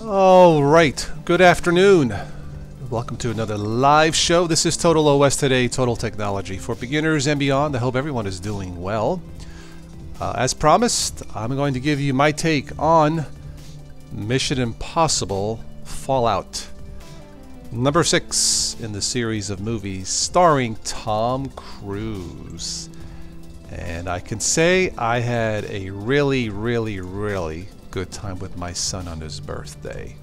All right, good afternoon. Welcome to another live show. This is Total OS Today, Total Technology for beginners and beyond. I hope everyone is doing well. As promised, I'm going to give you my take on Mission Impossible Fallout. Number 6 in the series of movies starring Tom Cruise. And I can say I had a really good time with my son on his birthday.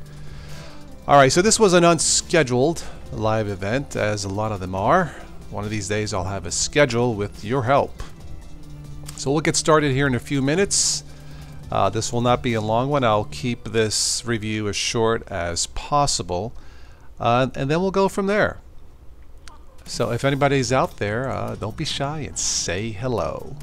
Alright, so this was an unscheduled live event, as a lot of them are. One of these days I'll have a schedule with your help. So we'll get started here in a few minutes. This will not be a long one. I'll keep this review as short as possible. And then we'll go from there. So if anybody's out there, don't be shy and say hello.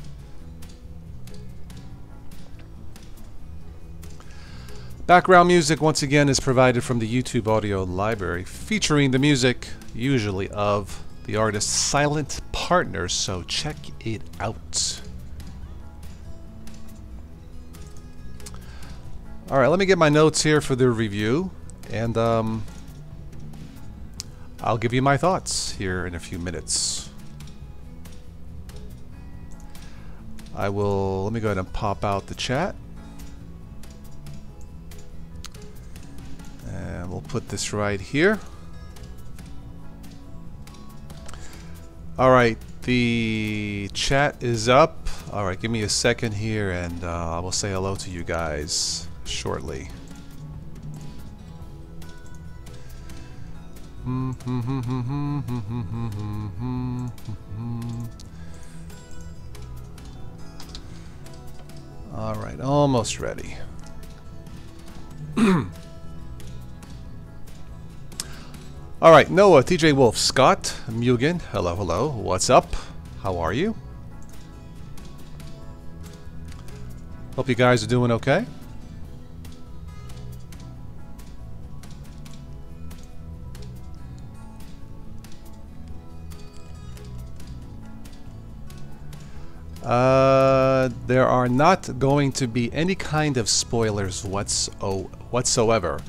Background music once again is provided from the YouTube audio library, featuring the music usually of the artist's silent partners, so check it out. Alright, let me get my notes here for the review, and I'll give you my thoughts here in a few minutes. Let me go ahead and pop out the chat. And we'll put this right here. Alright, the chat is up. Alright, give me a second here and I will say hello to you guys shortly. Alright, almost ready. Alright, Noah, TJ Wolf, Scott, Mugen, hello, what's up? How are you? Hope you guys are doing okay. There are not going to be any kind of spoilers whatsoever.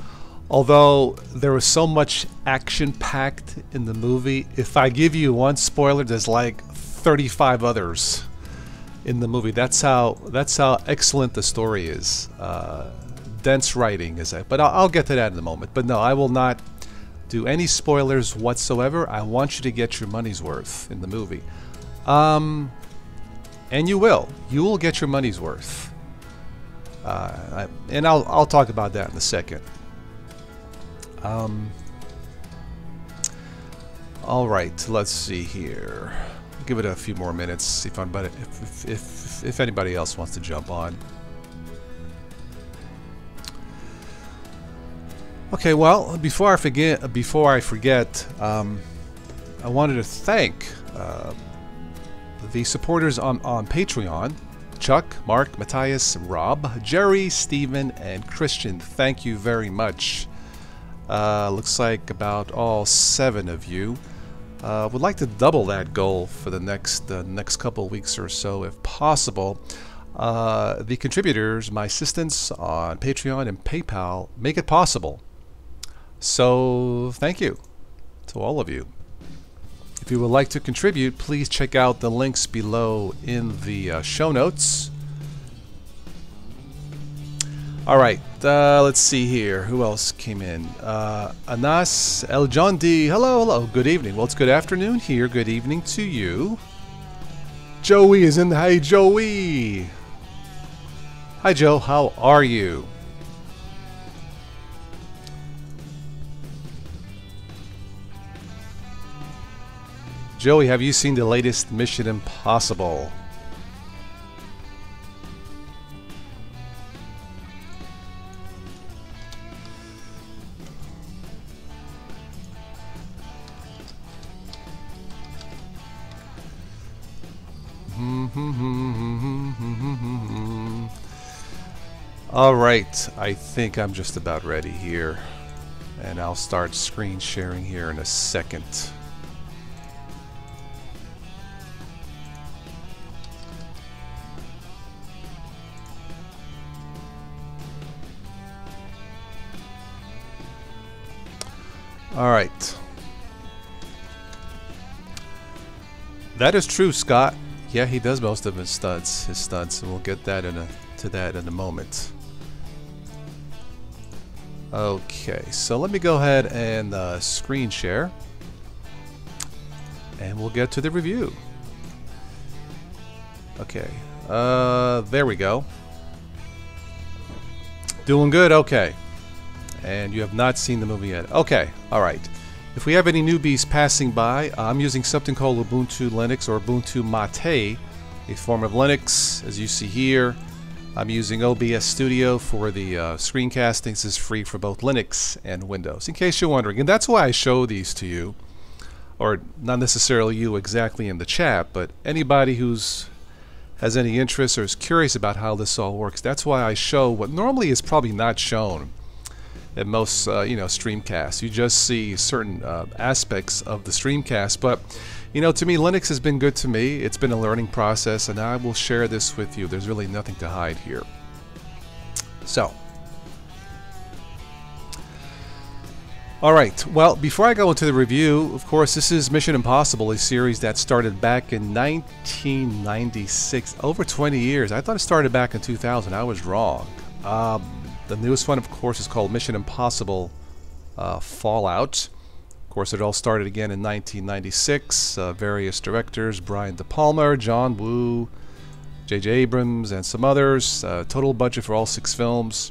Although there was so much action-packed in the movie, if I give you one spoiler, there's like 35 others in the movie. That's how excellent the story is. Dense writing is that. But I'll get to that in a moment. But no, I will not do any spoilers whatsoever. I want you to get your money's worth in the movie. And you will. You will get your money's worth. And I'll talk about that in a second. All right, let's see here. Give it a few more minutes. See if anybody else wants to jump on. Okay, well, before I forget, I wanted to thank the supporters on Patreon: Chuck, Mark, Matthias, Rob, Jerry, Steven, and Christian. Thank you very much. Looks like about all 7 of you. Would like to double that goal for the next couple weeks or so, if possible. The contributors, my assistants on Patreon and PayPal, make it possible. So thank you to all of you. If you would like to contribute, please check out the links below in the show notes. Alright, let's see here. Who else came in? Anas El John D. Hello. Good evening. Well, it's good afternoon here. Good evening to you. Joey is in the... Hey, Joey! Hi, Joe. How are you? Joey, have you seen the latest Mission Impossible? Alright, I think I'm just about ready here. And I'll start screen sharing here in a second. All right. That is true, Scott. Yeah, he does most of his stunts, and we'll get that to that in a moment. Okay, so let me go ahead and screen share, and we'll get to the review. Okay, there we go. Doing good? Okay. And you have not seen the movie yet. Okay, alright. If we have any newbies passing by, I'm using something called Ubuntu Linux or Ubuntu Mate, a form of Linux, as you see here. I'm using OBS Studio for the screencasting. This is free for both Linux and Windows, in case you're wondering. And that's why I show these to you, or not necessarily you exactly in the chat, but anybody who's has any interest or is curious about how this all works. That's why I show what normally is probably not shown in most streamcasts. You just see certain aspects of the streamcast, but to me, Linux has been good to me. It's been a learning process, and I will share this with you. There's really nothing to hide here. So, alright, well, before I go into the review, of course, this is Mission Impossible, a series that started back in 1996, over 20 years. I thought it started back in 2000. I was wrong. The newest one, of course, is called Mission Impossible Fallout. Of course, it all started again in 1996. Various directors, Brian De Palma, John Woo, J.J. Abrams, and some others. Total budget for all 6 films,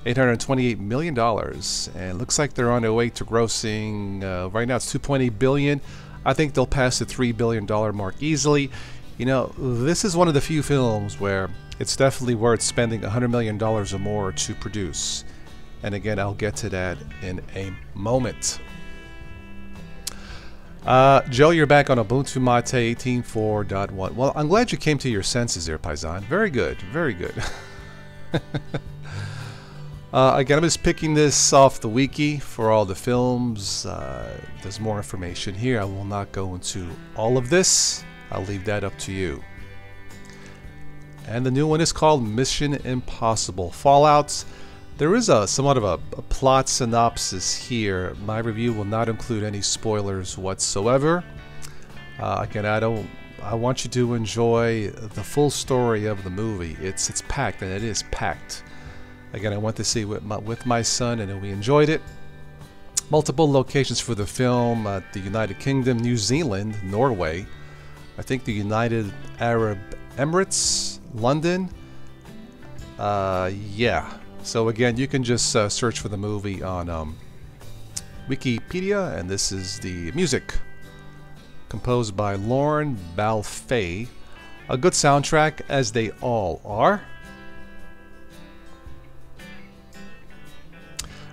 $828 million. And it looks like they're on their way to grossing, right now it's $2.8 billion. I think they'll pass the $3 billion mark easily. This is one of the few films where it's definitely worth spending $100 million or more to produce. And again, I'll get to that in a moment. Joe, you're back on Ubuntu Mate 18.4.1. Well, I'm glad you came to your senses there, Paisan. Very good, very good. Again, I'm just picking this off the wiki for all the films. There's more information here. I will not go into all of this. I'll leave that up to you. And the new one is called Mission Impossible Fallout. There is somewhat of a plot synopsis here. My review will not include any spoilers whatsoever. Again, I want you to enjoy the full story of the movie. It's packed, and it is packed. Again, I went to see it with my son, and we enjoyed it. Multiple locations for the film: the United Kingdom, New Zealand, Norway, I think the United Arab Emirates, London. Yeah. So again, you can just search for the movie on Wikipedia, and this is the music composed by Lorne Balfe. A good soundtrack, as they all are.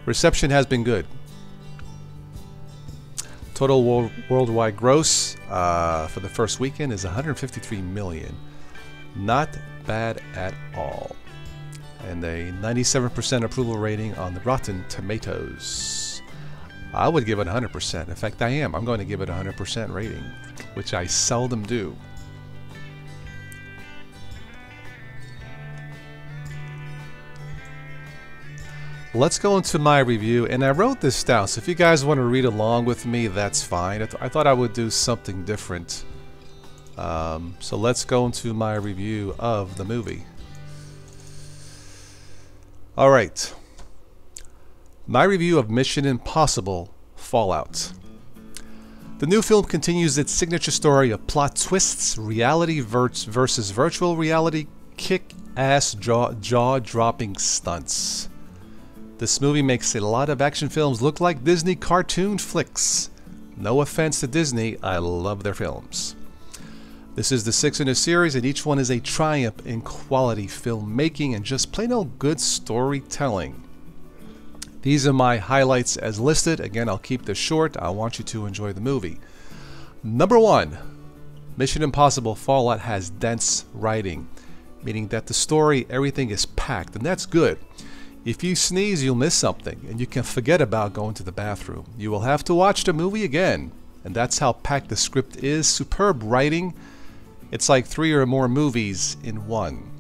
Reception has been good. Total worldwide gross for the first weekend is $153 million. Not bad at all. And a 97% approval rating on the Rotten Tomatoes. I would give it 100%. In fact, I am. I'm going to give it a 100% rating, which I seldom do. Let's go into my review, and I wrote this down, so if you guys want to read along with me, that's fine. I thought I would do something different. So let's go into my review of the movie. Alright. My review of Mission Impossible Fallout. The new film continues its signature story of plot twists, reality versus virtual reality, kick-ass jaw-dropping stunts. This movie makes a lot of action films look like Disney cartoon flicks. No offense to Disney, I love their films. This is the 6th in a series, and each one is a triumph in quality filmmaking and just plain old good storytelling. These are my highlights as listed. Again, I'll keep this short. I want you to enjoy the movie. Number 1, Mission Impossible Fallout has dense writing, meaning that the story, everything is packed, and that's good. If you sneeze, you'll miss something, and you can forget about going to the bathroom. You will have to watch the movie again, and that's how packed the script is. Superb writing. It's like 3 or more movies in one.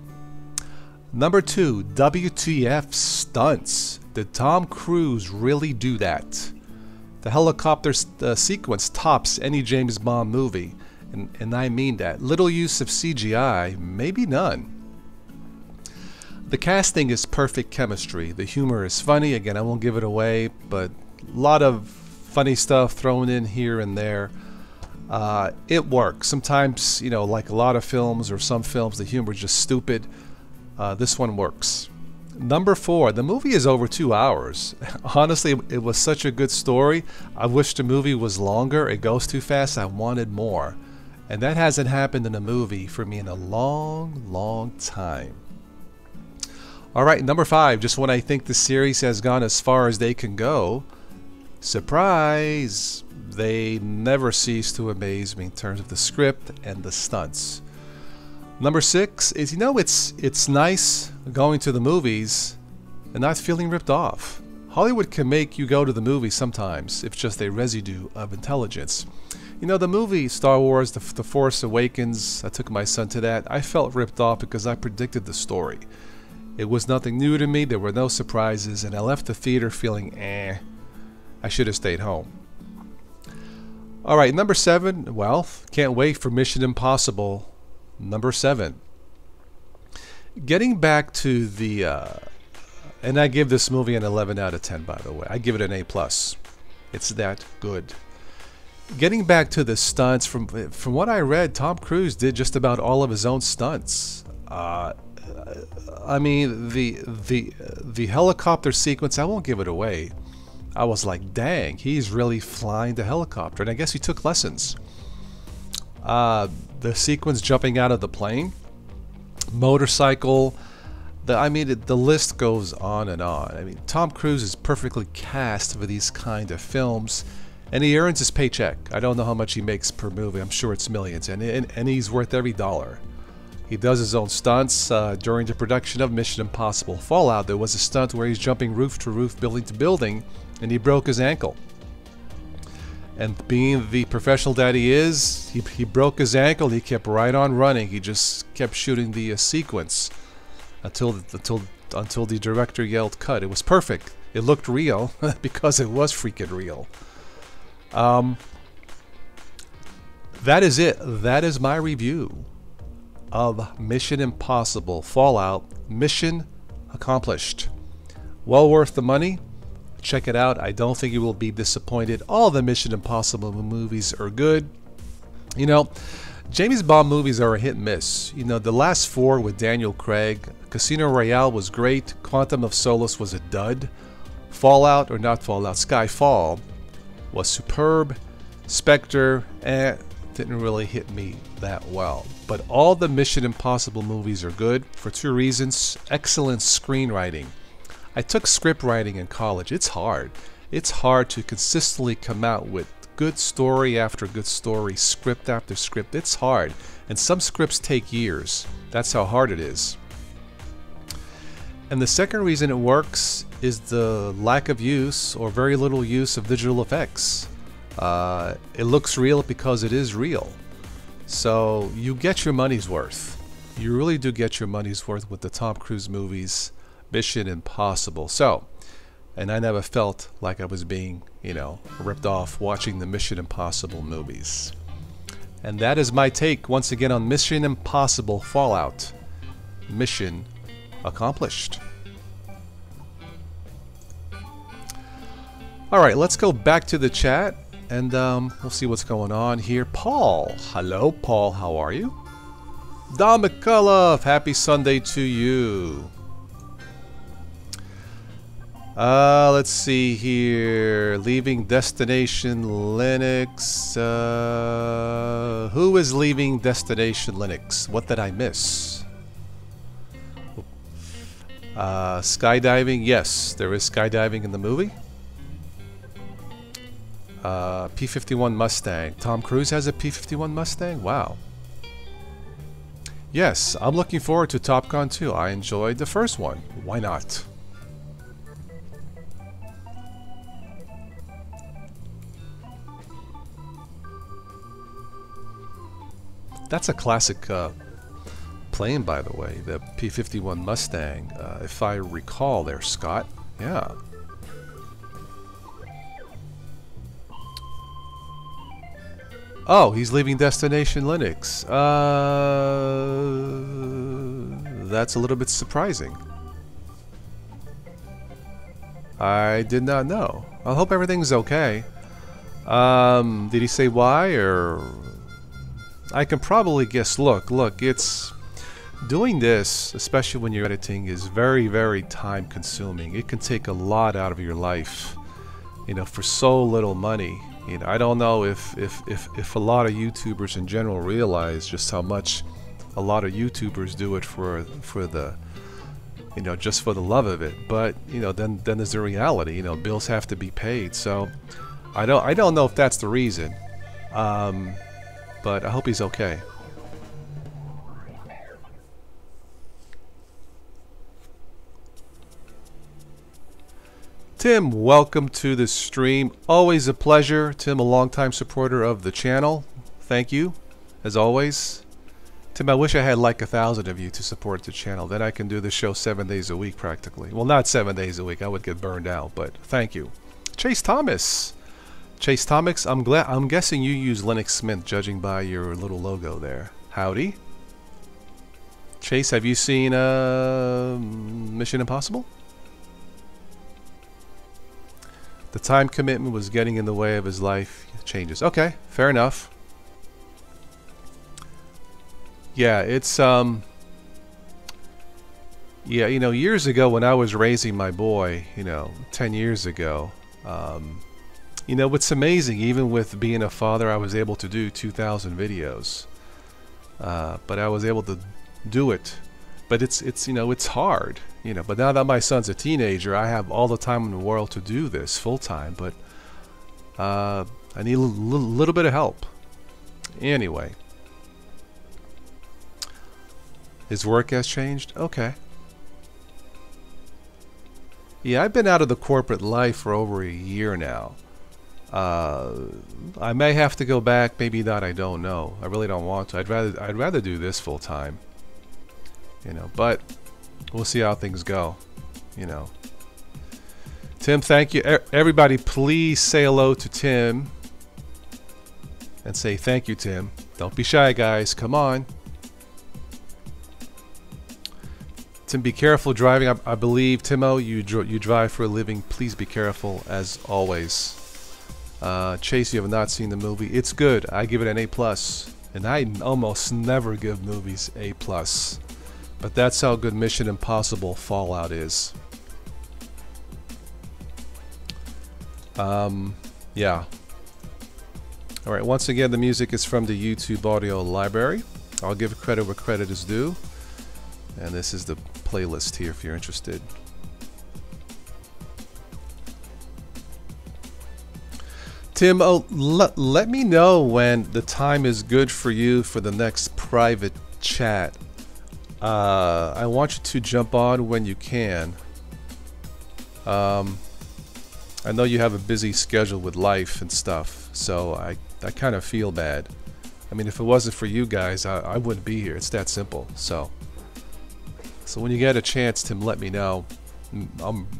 Number 2, WTF stunts. Did Tom Cruise really do that? The helicopter sequence tops any James Bond movie, and I mean that. Little use of CGI, maybe none. The casting is perfect chemistry. The humor is funny. Again, I won't give it away, but a lot of funny stuff thrown in here and there. It works. Sometimes, you know, like a lot of films or some films, the humor is just stupid. This one works. Number 4, the movie is over 2 hours. Honestly, it was such a good story. I wish the movie was longer. It goes too fast. I wanted more. And that hasn't happened in a movie for me in a long, long time. Alright, number 5, just when I think the series has gone as far as they can go, surprise! They never cease to amaze me in terms of the script and the stunts. Number 6 is, you know, it's nice going to the movies and not feeling ripped off. Hollywood can make you go to the movies sometimes, if just a residue of intelligence. You know, the movie Star Wars, The Force Awakens, I took my son to that. I felt ripped off because I predicted the story. It was nothing new to me, there were no surprises, and I left the theater feeling, I should have stayed home. Alright, number 7, well, can't wait for Mission Impossible. Number 7. Getting back to the, and I give this movie an 11 out of 10, by the way. I give it an A+. It's that good. Getting back to the stunts, from what I read, Tom Cruise did just about all of his own stunts. I mean, the helicopter sequence, I won't give it away. I was like, dang, he's really flying the helicopter. And I guess he took lessons. The sequence jumping out of the plane, motorcycle, I mean, the list goes on and on. I mean, Tom Cruise is perfectly cast for these kind of films, and he earns his paycheck. I don't know how much he makes per movie. I'm sure it's millions, and he's worth every dollar. He does his own stunts. During the production of Mission Impossible Fallout, there was a stunt where he's jumping roof to roof, building to building, and he broke his ankle. And being the professional that he is, he broke his ankle. He kept right on running. He just kept shooting the sequence until the director yelled cut. It was perfect. It looked real because it was freaking real. That is it. That is my review of Mission Impossible Fallout. Mission accomplished. Well worth the money. Check it out. I don't think you will be disappointed. All the Mission Impossible movies are good. You know, James Bond movies are a hit and miss. You know, the last 4 with Daniel Craig, Casino Royale was great, Quantum of Solace was a dud, Fallout, or not Fallout, Skyfall was superb, Spectre, didn't really hit me that well. But all the Mission Impossible movies are good for 2 reasons. Excellent screenwriting. I took script writing in college. It's hard. It's hard to consistently come out with good story after good story, script after script. It's hard. And some scripts take years. That's how hard it is. And the second reason it works is the lack of use or very little use of digital effects. It looks real because it is real. So you get your money's worth. You really do get your money's worth with the Tom Cruise movies. Mission Impossible. So, and I never felt like I was being, you know, ripped off watching the Mission Impossible movies. And that is my take once again on Mission Impossible Fallout. Mission accomplished. Alright, let's go back to the chat and we'll see what's going on here. Paul. Hello, Paul. How are you? Don McCullough. Happy Sunday to you. Let's see here. Leaving Destination Linux. Who is leaving Destination Linux? What did I miss? Skydiving. Yes, there is skydiving in the movie. P-51 Mustang. Tom Cruise has a P-51 Mustang? Wow. Yes, I'm looking forward to Top Gun 2. I enjoyed the first one. Why not? That's a classic plane, by the way, the P-51 Mustang, if I recall there, Scott. Yeah. Oh, he's leaving Destination Linux. That's a little bit surprising. I did not know. I hope everything's okay. Did he say why, or... I can probably guess. Look, it's... Doing this, especially when you're editing, is very, very time consuming. It can take a lot out of your life, you know, for so little money. You know, I don't know if a lot of YouTubers in general realize just how much a lot of YouTubers do it for the, you know, just for the love of it. But you know, then there's the reality. You know, bills have to be paid. So I don't know if that's the reason, but I hope he's okay. Tim, welcome to the stream. Always a pleasure. Tim, a longtime supporter of the channel. Thank you, as always. Tim, I wish I had like 1,000 of you to support the channel. Then I can do the show 7 days a week practically. Well, not 7 days a week. I would get burned out, but thank you. Chase Thomas. Chase Thomas, I'm guessing you use Linux Mint, judging by your little logo there. Howdy. Chase, have you seen Mission Impossible? The time commitment was getting in the way of his life changes. Okay, fair enough. Yeah, it's yeah, you know, years ago when I was raising my boy, you know, 10 years ago, you know, what's amazing, even with being a father, I was able to do 2,000 videos. But I was able to do it. But it's you know, it's hard, you know. But now that my son's a teenager, I have all the time in the world to do this full time. But I need a little bit of help. Anyway, his work has changed. Okay. Yeah, I've been out of the corporate life for over a year now. I may have to go back. Maybe not. I don't know. I really don't want to. I'd rather do this full time. You know, but we'll see how things go. You know, Tim, thank you. Everybody, please say hello to Tim and say thank you, Tim. Don't be shy, guys. Come on. Tim, be careful driving. I believe, Timo, you drive for a living. Please be careful, as always. Chase, you have not seen the movie. It's good. I give it an A+. And I almost never give movies A+. But that's how good Mission Impossible Fallout is. Yeah. Alright, once again, the music is from the YouTube audio library. I'll give credit where credit is due. And this is the playlist here if you're interested. Tim, let me know when the time is good for you for the next private chat. I want you to jump on when you can. I know you have a busy schedule with life and stuff, so I kind of feel bad. I mean, if it wasn't for you guys, I wouldn't be here. It's that simple. So when you get a chance, Tim, let me know.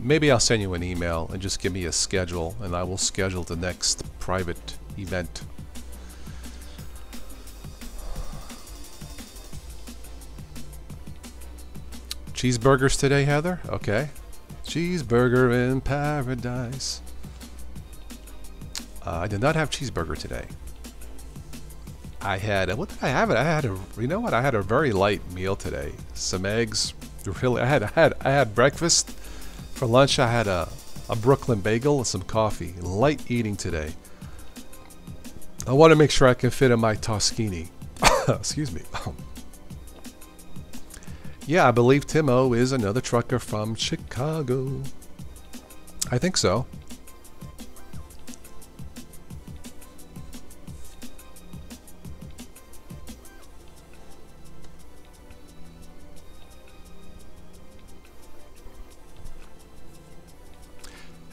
Maybe I'll send you an email and just give me a schedule, and I will schedule the next private event. Cheeseburgers today, Heather? Okay. Cheeseburger in paradise. I did not have cheeseburger today. I had, what did I have? I had a, you know what? I had a very light meal today. Some eggs. Really, I had breakfast. For lunch, I had a Brooklyn bagel and some coffee. Light eating today. I want to make sure I can fit in my Toskini. Excuse me. Yeah, I believe Timo is another trucker from Chicago. I think so.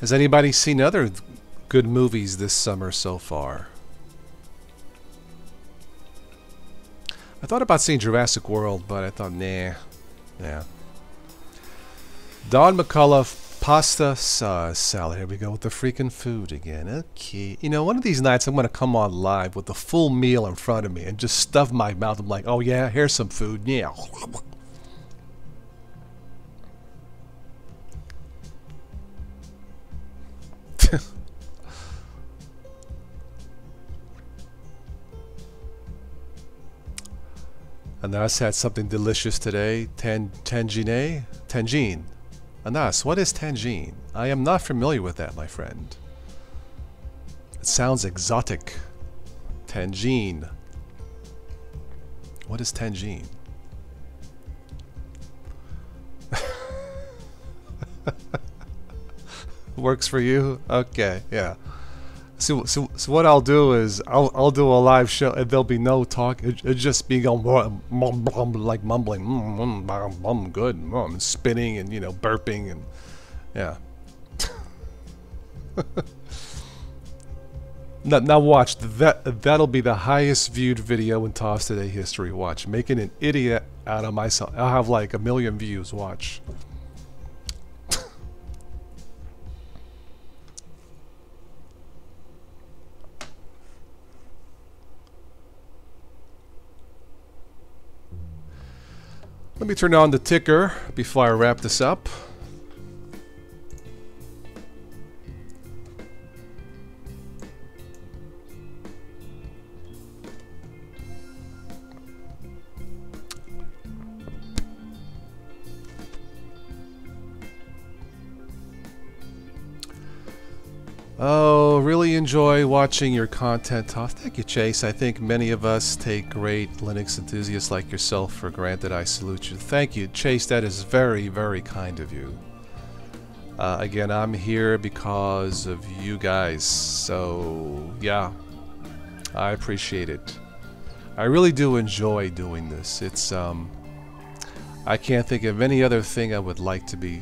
Has anybody seen other good movies this summer so far? I thought about seeing Jurassic World, but I thought, nah. Yeah. Don McCullough Pasta sauce salad. Here we go with the freaking food again. Okay. You know, one of these nights I'm going to come on live with the full meal in front of me and just stuff my mouth. I'm like, oh yeah, here's some food. Yeah. Anas had something delicious today. Tangine? Tangine. Anas, what is tangine? I am not familiar with that, my friend. It sounds exotic. Tangine. What is tangine? Works for you? Okay, yeah. So what I'll do is I'll do a live show and there'll be no talk. It'll just be going like mumbling, good, spinning and burping and yeah. Now watch that'll be the highest viewed video in Toss Today history. Watch, making an idiot out of myself. I'll have like 1 million views. Watch. Let me turn on the ticker before I wrap this up. Oh, really enjoy watching your content, Toff. Thank you, Chase. I think many of us take great Linux enthusiasts like yourself for granted. I salute you. Thank you, Chase. That is very, very kind of you. Again, I'm here because of you guys. So, yeah, I appreciate it. I really do enjoy doing this. It's, I can't think of any other thing I would like to be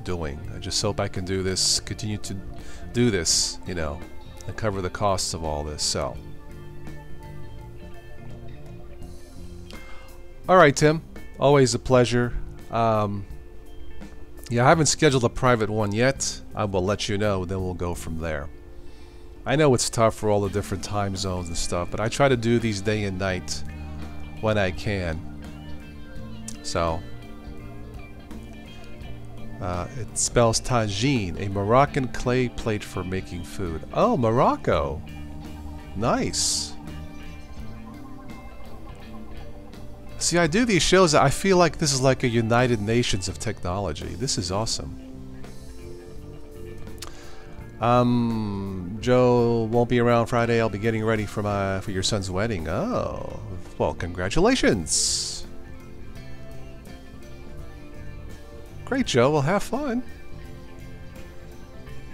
doing. I just hope I can do this, continue to do this, and cover the costs of all this. So, all right, Tim, always a pleasure. Yeah, I haven't scheduled a private one yet. I will let you know, then we'll go from there. I know it's tough for all the different time zones and stuff, but I try to do these day and night when I can. So it spells tagine, a Moroccan clay plate for making food. Oh, Morocco. Nice. See, I do these shows, I feel like this is like a United Nations of technology. This is awesome. Joe won't be around Friday. I'll be getting ready for your son's wedding. Oh, well, congratulations. Great, Joe. Well, have fun.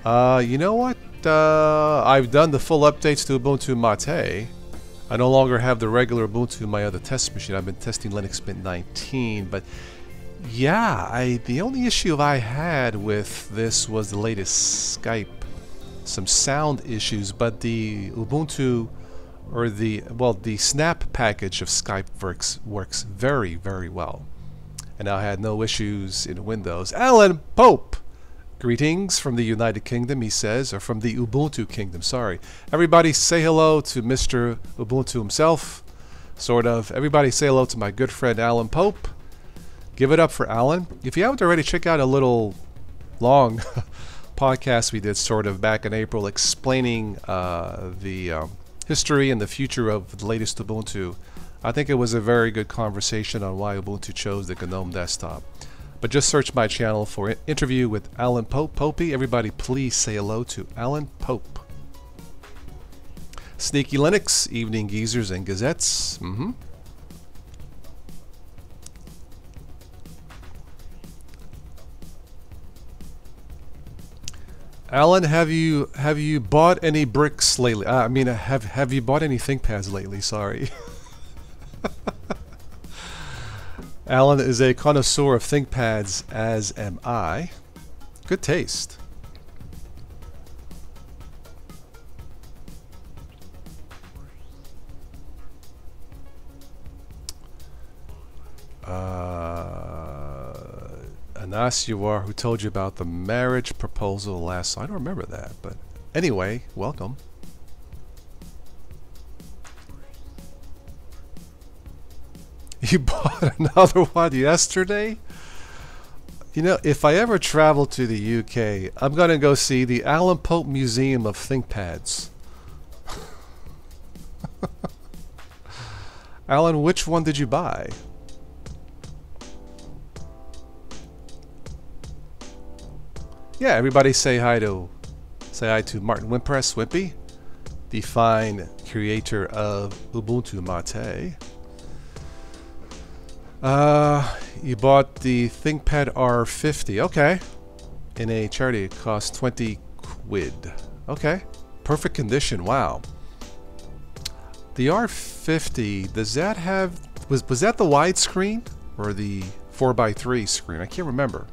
You know what? I've done the full updates to Ubuntu Mate. I no longer have the regular Ubuntu in my other test machine. I've been testing Linux Mint 19, but yeah, the only issue I had with this was the latest Skype. Some sound issues, but the Ubuntu, or the Snap package of Skype works very, very well. And I had no issues in Windows. Alan Pope! Greetings from the United Kingdom, he says, or from the Ubuntu Kingdom, sorry. Everybody say hello to Mr. Ubuntu himself, sort of. Everybody say hello to my good friend Alan Pope. Give it up for Alan. If you haven't already, check out a little long podcast we did sort of back in April explaining the history and the future of the latest Ubuntu. I think it was a very good conversation on why Ubuntu chose the GNOME desktop. But just search my channel for interview with Alan Pope. Popey, everybody please say hello to Alan Pope. Sneaky Linux, Evening Geezers and Gazettes. Alan, have you bought any bricks lately? I mean, have you bought any ThinkPads lately? Sorry. Alan is a connoisseur of ThinkPads, as am I. Good taste. Anas, you are, who told you about the marriage proposal last... I don't remember that, but anyway, welcome. You bought another one yesterday? You know, if I ever travel to the UK, I'm going to go see the Alan Pope Museum of ThinkPads. Alan, which one did you buy? Yeah, everybody say hi to Martin Wimpress, Wimpy, the fine creator of Ubuntu Mate. You bought the ThinkPad R50, okay. In a charity, it cost 20 quid. Okay, perfect condition, wow. The R50, does that have, was that the widescreen or the 4x3 screen? I can't remember.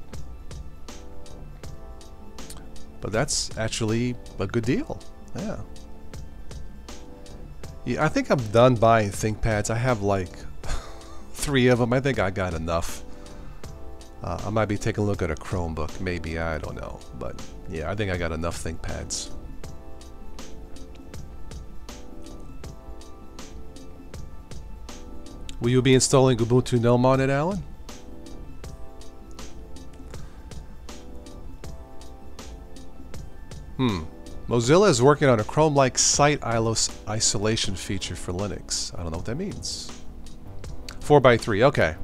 But that's actually a good deal, yeah. Yeah, I think I'm done buying ThinkPads. I have like 3 of them. I think I got enough. I might be taking a look at a Chromebook, maybe, I don't know. But yeah, I think I got enough ThinkPads. Will you be installing Ubuntu GNOME on it, Alan? Mozilla is working on a Chrome-like site isolation feature for Linux. I don't know what that means. 4x3, okay.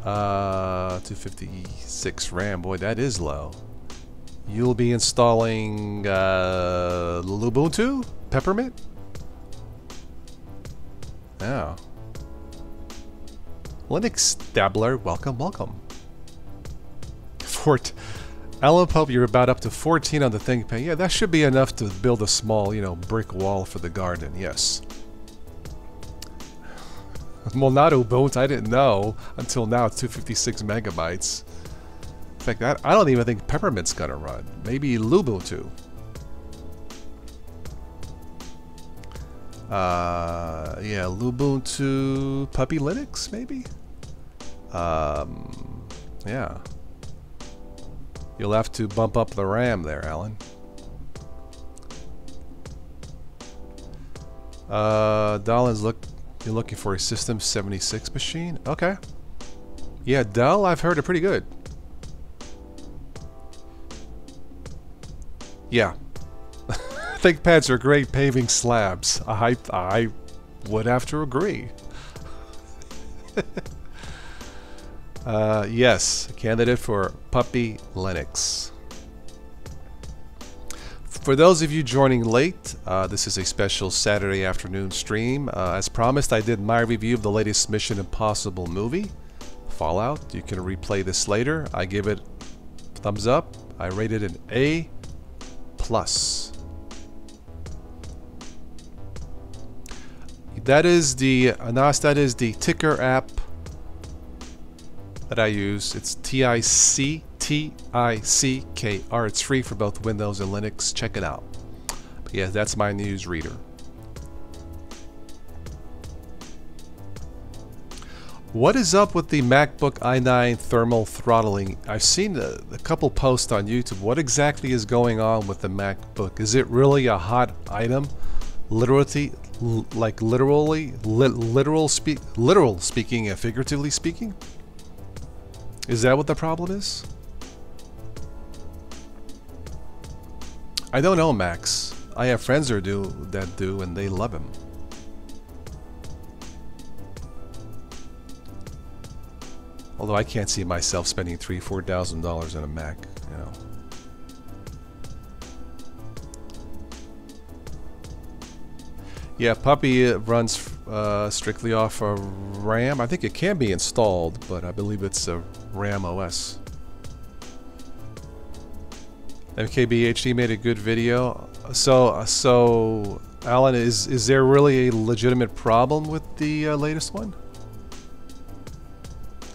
256 RAM, boy, that is low. You'll be installing Ubuntu? Peppermint? Yeah. Linux dabbler, welcome, welcome. Alan Pope, you're about up to 14 on the ThinkPad. Yeah, that should be enough to build a small, you know, brick wall for the garden, yes. Well, not Ubuntu, I didn't know until now. It's 256 megabytes. In fact, I don't even think Peppermint's gonna run. Maybe Lubuntu. Yeah, Lubuntu Puppy Linux, maybe? Yeah. You'll have to bump up the RAM there, Alan. Dalin's you're looking for a System 76 machine? Okay. Yeah, Dell, I've heard are pretty good. Yeah. ThinkPads are great paving slabs. I would have to agree. Yes, a candidate for Puppy Linux. For those of you joining late, this is a special Saturday afternoon stream. As promised, I did my review of the latest Mission Impossible movie, Fallout. You can replay this later. I give it thumbs up. I rated it an A+. That is the Ticker app that I use. It's Tickr. It's free for both Windows and Linux. Check it out. But yeah, that's my news reader. What is up with the MacBook i9 thermal throttling? I've seen a couple posts on YouTube. What exactly is going on with the MacBook? Is it really a hot item? Literal speaking and figuratively speaking? Is that what the problem is? I don't know, Max. I have friends that do, and they love him. Although I can't see myself spending $3,000–4,000 on a Mac, you know. Yeah, Puppy runs strictly off of RAM. I think it can be installed, but I believe it's a RAM OS. MKBHD made a good video. So Alan, is there really a legitimate problem with the latest one?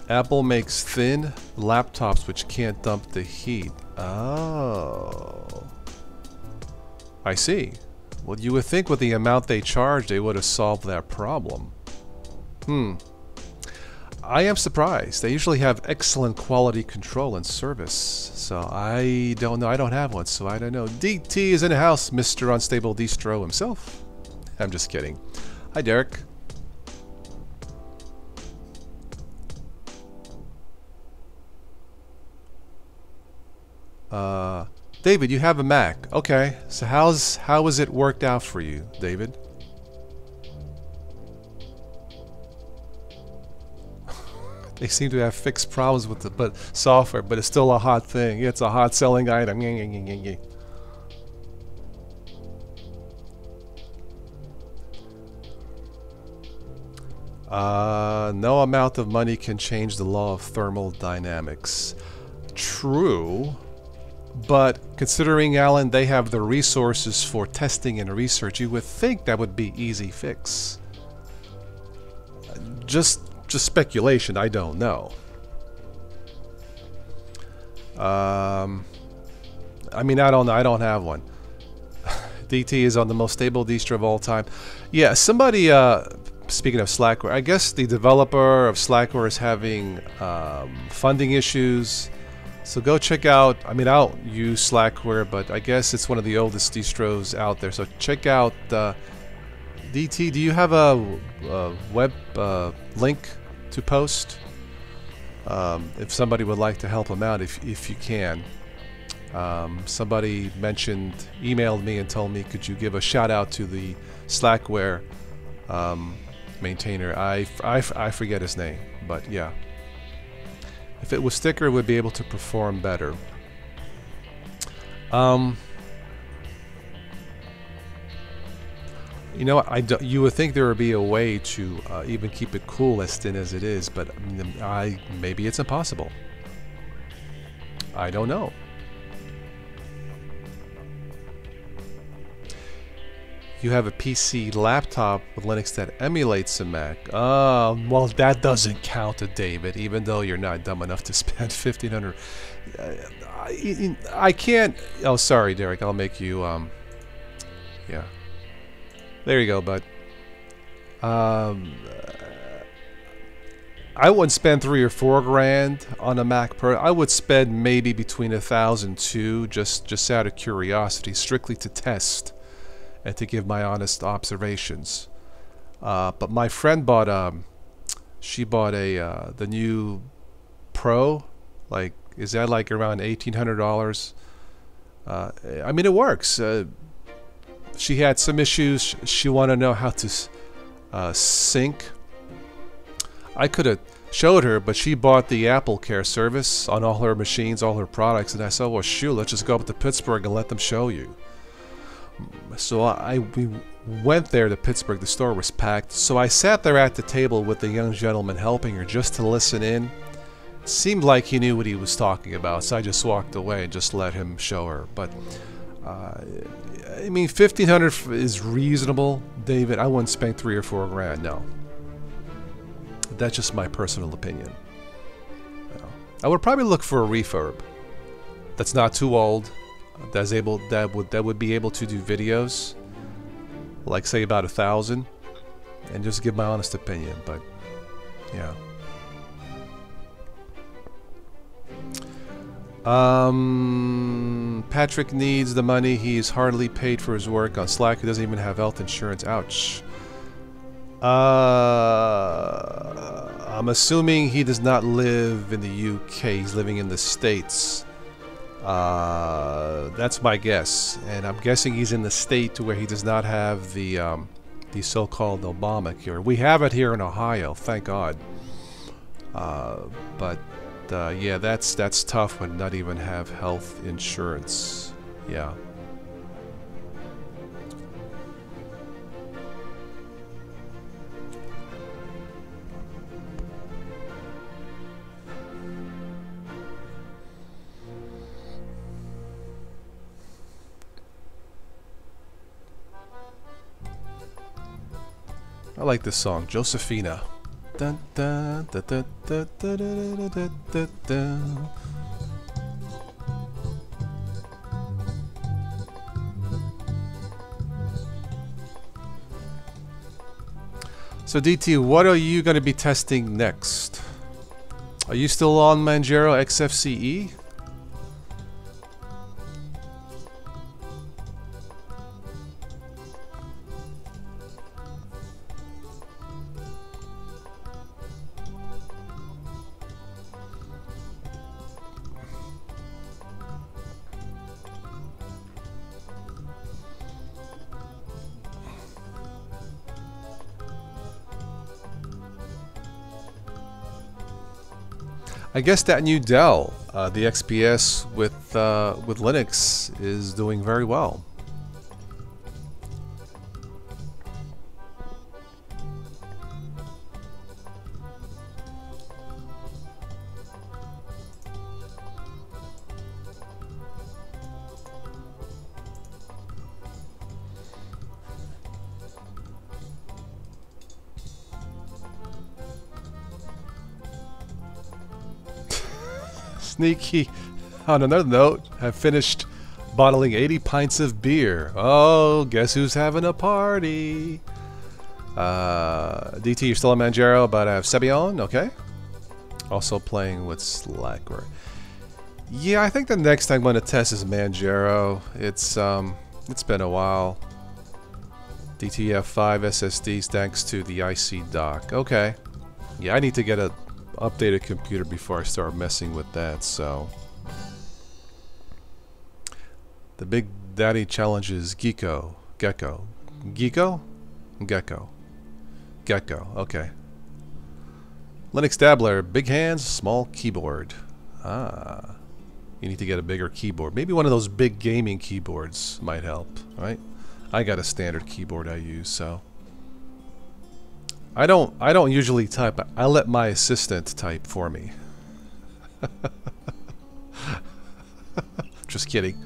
Apple makes thin laptops which can't dump the heat. Oh, I see. Well, you would think with the amount they charge, they would have solved that problem. I am surprised. They usually have excellent quality control and service. So I don't know. I don't have one, so I don't know. DT is in the house, Mr. Unstable Distro himself. I'm just kidding. Hi, Derek. David, you have a Mac. Okay. So how has it worked out for you, David? They seem to have fixed problems with the software, but it's still a hot thing. It's a hot selling item. No amount of money can change the law of thermodynamics. True, but considering, Alan, they have the resources for testing and research, you would think that would be easy fix. Just speculation, I don't know. I mean, I don't know. I don't have one. DT is on the most stable distro of all time. Yeah, somebody, speaking of Slackware, I guess the developer of Slackware is having funding issues. So go check out, I mean, I don't use Slackware, but I guess it's one of the oldest distros out there. So check out DT. Do you have a web link to post? If somebody would like to help them out, if you can. Somebody emailed me and told me, could you give a shout out to the Slackware maintainer? I forget his name, but yeah. If it was Sticker, it would be able to perform better. You know, you would think there would be a way to even keep it cool as thin as it is, but maybe it's impossible. I don't know. You have a PC laptop with Linux that emulates a Mac. Well, that doesn't count, David, even though you're not dumb enough to spend $1,500. I can't. Oh, sorry, Derek. I'll make you. Yeah. There you go, bud. I wouldn't spend $3 or $4 grand on a Mac Pro. I would spend maybe between $1,000 and $2,000, just out of curiosity, strictly to test and to give my honest observations. But my friend bought she bought the new Pro. Like, is that like around $1,800? I mean, it works. She had some issues. She wanted to know how to sync. I could have showed her, but she bought the Apple Care service on all her machines, all her products, and I said, well, shoot, let's just go up to Pittsburgh and let them show you. So we went there to Pittsburgh. The store was packed. So I sat there at the table with the young gentleman helping her just to listen in. It seemed like he knew what he was talking about, so I just walked away and just let him show her. But I mean, $1,500 is reasonable, David. I wouldn't spend $3 or $4 grand. No, that's just my personal opinion. You know, I would probably look for a refurb that's not too old. That would be able to do videos, like say about 1,000, and just give my honest opinion. But yeah. Patrick needs the money. He's hardly paid for his work on Slack. He doesn't even have health insurance. Ouch. I'm assuming he does not live in the UK. He's living in the States. That's my guess, and I'm guessing he's in the state to where he does not have the so-called Obamacare. We have it here in Ohio, thank God. But yeah, that's tough when not even have health insurance. Yeah. I like this song, Josephina. Dun, dun, dun, dun, dun, dun, dun, dun, dun, dun. So DT, what are you going to be testing next? Are you still on Manjaro XFCE? I guess that new Dell, the XPS with Linux, is doing very well. Sneaky. On another note, I've finished bottling 80 pints of beer. Oh, guess who's having a party? DT, you're still on Manjaro, but I have Sebion, okay. Also playing with Slackware. Yeah, I think the next I'm going to test is Manjaro. It's been a while. DTF5 SSDs thanks to the IC dock. Okay. Yeah, I need to get a updated computer before I start messing with that, so the big daddy challenge is Gecko. Gecko, okay. Linux Dabbler, big hands, small keyboard. Ah, you need to get a bigger keyboard. Maybe one of those big gaming keyboards might help, right? I got a standard keyboard I use, so I don't usually type. I let my assistant type for me. Just kidding.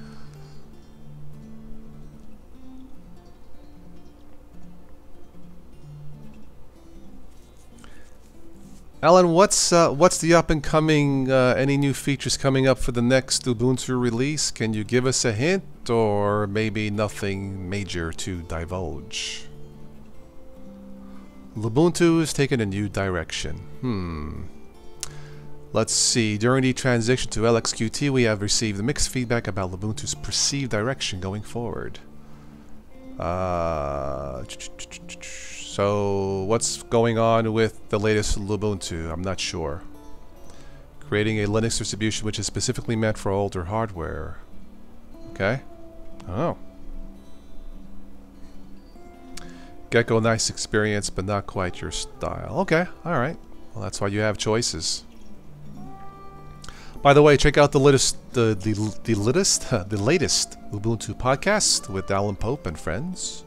Alan, what's the up and coming? Any new features coming up for the next Ubuntu release? Can you give us a hint, or maybe nothing major to divulge? Ubuntu is taking a new direction. Let's see. During the transition to LXQT, we have received mixed feedback about Ubuntu's perceived direction going forward. So, what's going on with the latest Ubuntu? I'm not sure. Creating a Linux distribution which is specifically meant for older hardware. Okay. Oh. Gecko, nice experience, but not quite your style. Okay, alright. Well, that's why you have choices. By the way, check out the latest Ubuntu podcast with Alan Pope and friends.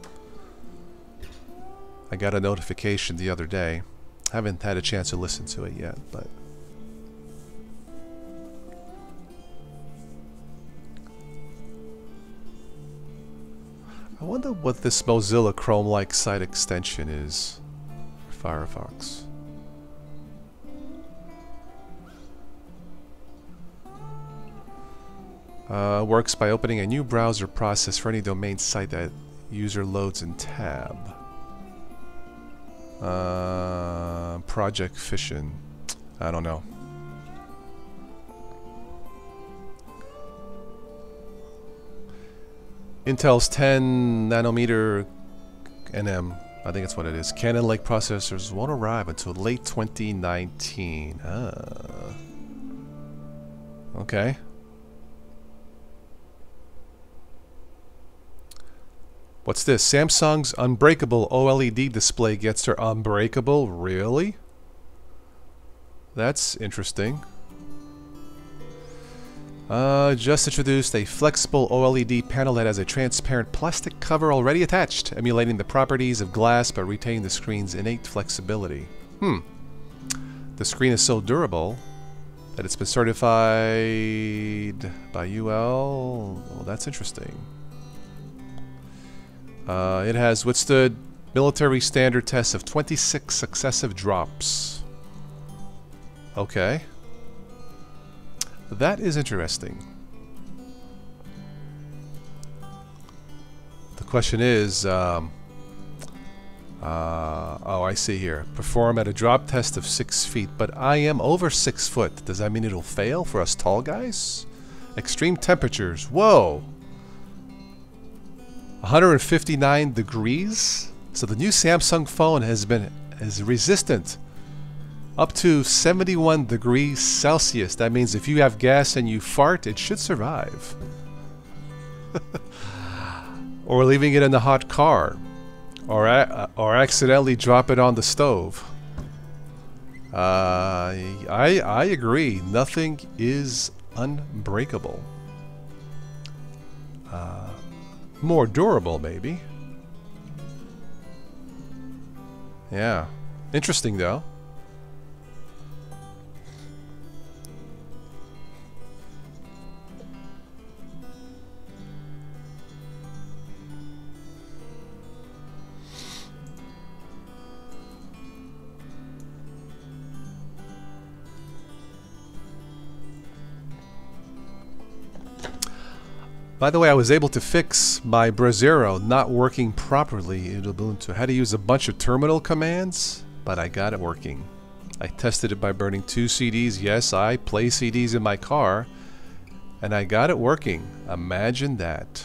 I got a notification the other day. Haven't had a chance to listen to it yet, but I wonder what this Mozilla Chrome-like site extension is for Firefox. Works by opening a new browser process for any domain site that user loads in tab. Project Fission. I don't know. Intel's 10 nanometer NM, I think that's what it is. Cannon Lake processors won't arrive until late 2019. Okay. What's this? Samsung's unbreakable OLED display gets their unbreakable? Really? That's interesting. Just introduced a flexible OLED panel that has a transparent plastic cover already attached, emulating the properties of glass but retaining the screen's innate flexibility. The screen is so durable that it's been certified by UL. Well, that's interesting. It has withstood military standard tests of 26 successive drops. Okay. That is interesting. The question is, Oh, I see here. Perform at a drop test of 6 feet, but I am over 6 foot. Does that mean it'll fail for us tall guys? Extreme temperatures. Whoa! 159 degrees? So the new Samsung phone is resistant up to 71 degrees Celsius. That means if you have gas and you fart, it should survive. Or leaving it in the hot car. Or accidentally drop it on the stove. I agree. Nothing is unbreakable. More durable, maybe. Yeah. Interesting, though. By the way, I was able to fix my Brasero not working properly in Ubuntu. I had to use a bunch of terminal commands, but I got it working. I tested it by burning 2 CDs. Yes, I play CDs in my car, and I got it working. Imagine that.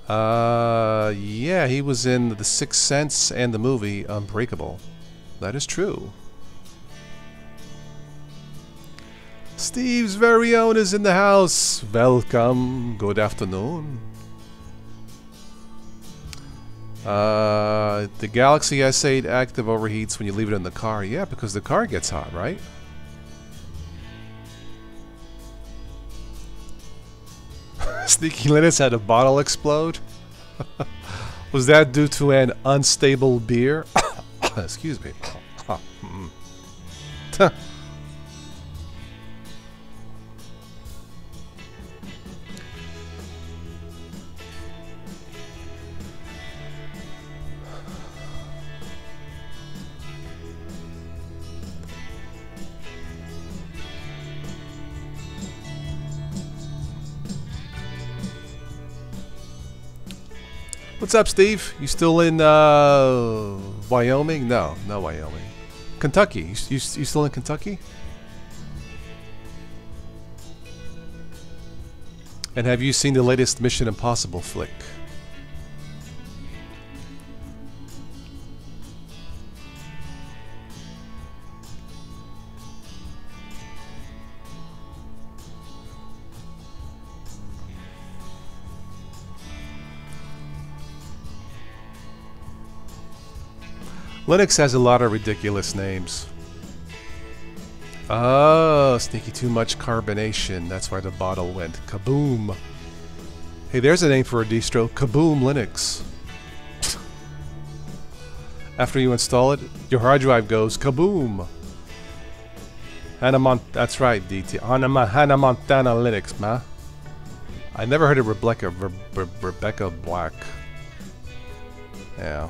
Yeah, he was in The Sixth Sense and the movie Unbreakable. That is true. Steve's very own is in the house. Welcome. Good afternoon. The Galaxy S8 active overheats when you leave it in the car. Yeah, because the car gets hot, right? Sneaky Linus had a bottle explode. Was that due to an unstable beer? Excuse me. What's up, Steve? You still in Wyoming? No, no Wyoming. Kentucky. You still in Kentucky? And have you seen the latest Mission Impossible flick? Linux has a lot of ridiculous names. Oh, sneaky too much carbonation. That's why the bottle went kaboom. Hey, there's a name for a distro. Kaboom Linux. After you install it, your hard drive goes kaboom. That's right, DT. Hannah Montana Linux, ma. I never heard of Rebecca Black. Yeah.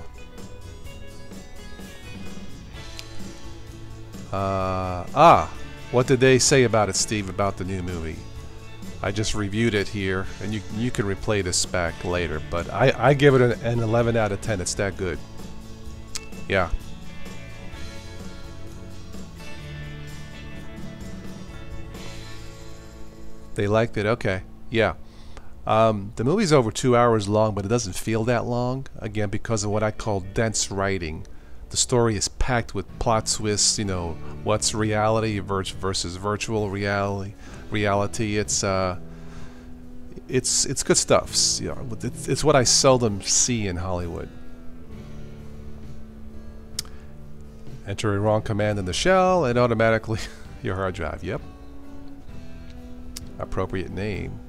What did they say about it, Steve, about the new movie? I just reviewed it here, and you can replay this back later, but I give it an 11 out of 10. It's that good. Yeah. They liked it? Okay. Yeah. The movie's over 2 hours long, but it doesn't feel that long, again, because of what I call dense writing. The story is packed with plot twists, you know, what's reality versus virtual reality. It's good stuff. You know, it's what I seldom see in Hollywood. Enter a wrong command in the shell and automatically your hard drive. Yep. Appropriate name.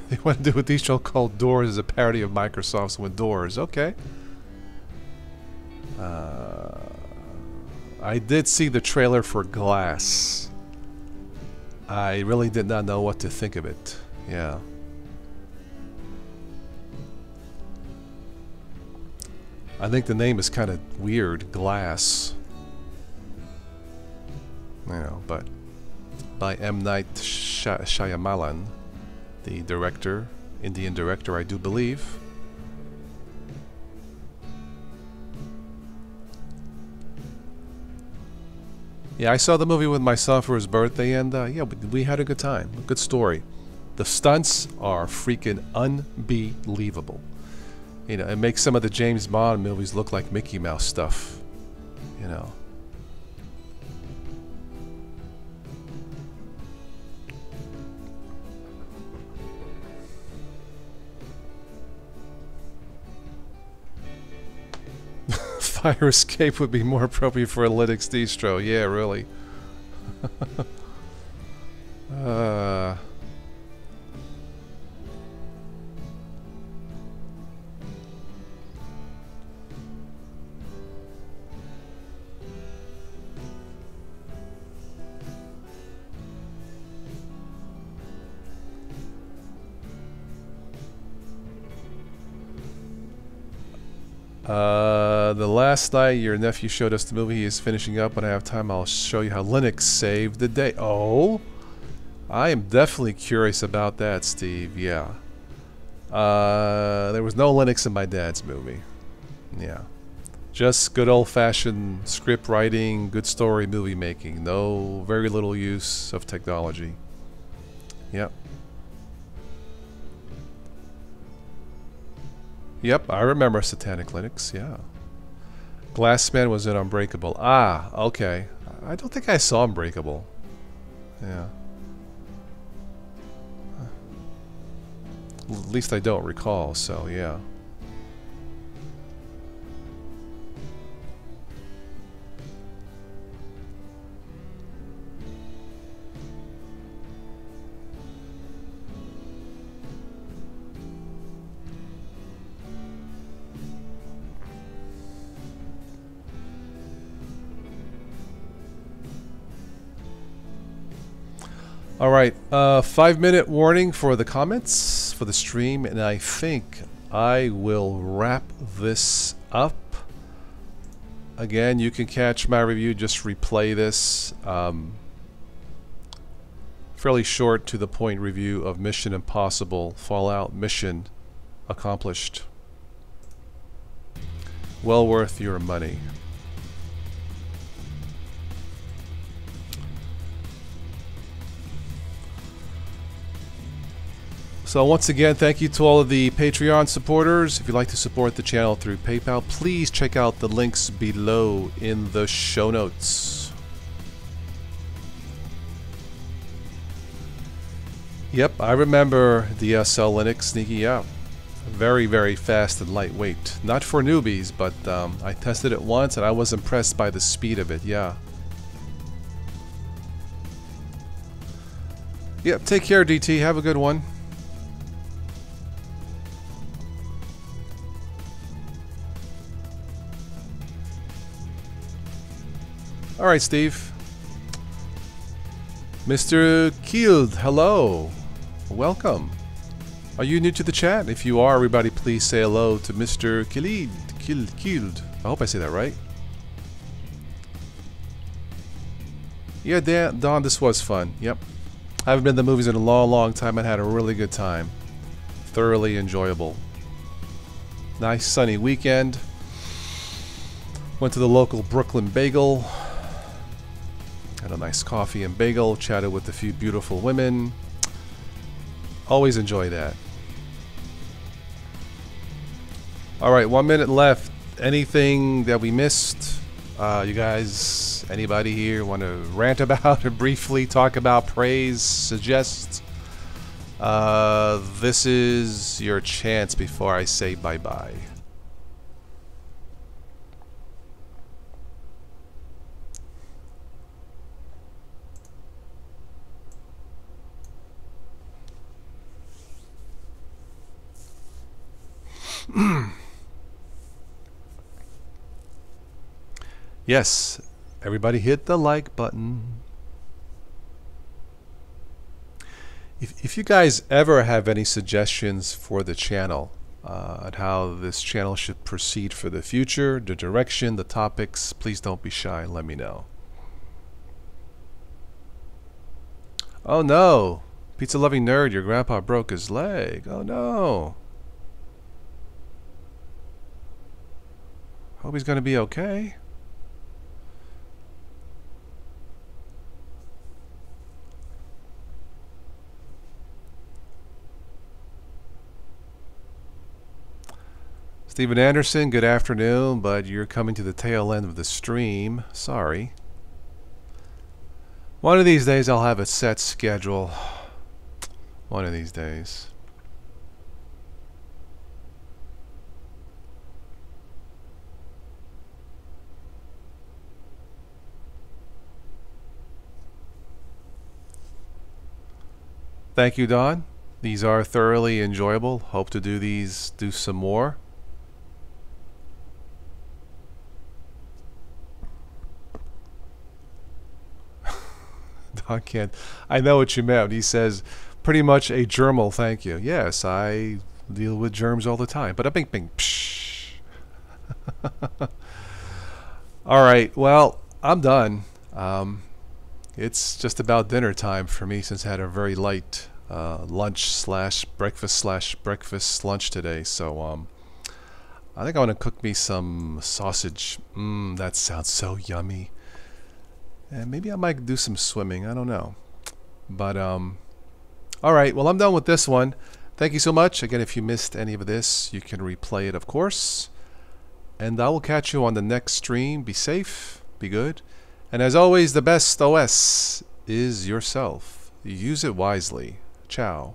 They want to do a distro called Doors as a parody of Microsoft's Windows. Okay. I did see the trailer for Glass. I really did not know what to think of it. Yeah. I think the name is kind of weird. Glass. you know, but by M. Night Shyamalan, the director, Indian director, I do believe. Yeah, I saw the movie with my son for his birthday, and yeah, we had a good time. A good story. The stunts are freaking unbelievable. You know, it makes some of the James Bond movies look like Mickey Mouse stuff. You know. Fire escape would be more appropriate for a Linux distro. Yeah, really. The last night your nephew showed us the movie he is finishing up. When I have time, I'll show you how Linux saved the day. Oh, I am definitely curious about that, Steve. Yeah. There was no Linux in my dad's movie. Yeah. Just good old-fashioned script writing, good story movie making. No, very little use of technology. Yep. Yep, I remember Satanic Linux, yeah. Glassman was in Unbreakable. Ah, okay. I don't think I saw Unbreakable. Yeah. At least I don't recall, so yeah. Alright, 5-minute warning for the comments for the stream, and I think I will wrap this up. Again, you can catch my review, just replay this. Fairly short to the point review of Mission Impossible Fallout. Mission accomplished. Well worth your money. So once again, thank you to all of the Patreon supporters. If you'd like to support the channel through PayPal, please check out the links below in the show notes. Yep, I remember DSL Linux sneaking out. Very, very fast and lightweight. Not for newbies, but I tested it once and I was impressed by the speed of it, yeah. Yep, take care, DT. Have a good one. Alright, Steve. Mr. Kield, hello. Welcome. Are you new to the chat? If you are, everybody please say hello to Mr. Kield. I hope I say that right. Yeah, Don, this was fun. Yep. I haven't been to the movies in a long, long time and had a really good time. Thoroughly enjoyable. Nice sunny weekend. Went to the local Brooklyn Bagel. Had a nice coffee and bagel, chatted with a few beautiful women. Always enjoy that. Alright, 1 minute left. Anything that we missed? You guys, anybody here want to rant about or briefly talk about, praise, suggest? This is your chance before I say bye-bye. Yes, everybody hit the like button. If you guys ever have any suggestions for the channel, on how this channel should proceed for the future, the direction, the topics, please don't be shy, let me know. Oh no! Pizza loving nerd, your grandpa broke his leg. Oh no! Hope he's gonna be okay. Steven Anderson, good afternoon, but you're coming to the tail end of the stream. Sorry. One of these days I'll have a set schedule. One of these days. Thank you, Don. These are thoroughly enjoyable. Hope to do some more. Don can't. I know what you meant. He says, pretty much a germal thank you. Yes, I deal with germs all the time. But a bing bing. Psh. All right. Well, I'm done. It's just about dinner time for me since I had a very light lunch slash breakfast lunch today. So I think I want to cook me some sausage. That sounds so yummy. And maybe I might do some swimming. I don't know. But all right. Well, I'm done with this one. Thank you so much. Again, if you missed any of this, you can replay it, of course. And I will catch you on the next stream. Be safe. Be good. And as always, the best OS is yourself. Use it wisely. Ciao.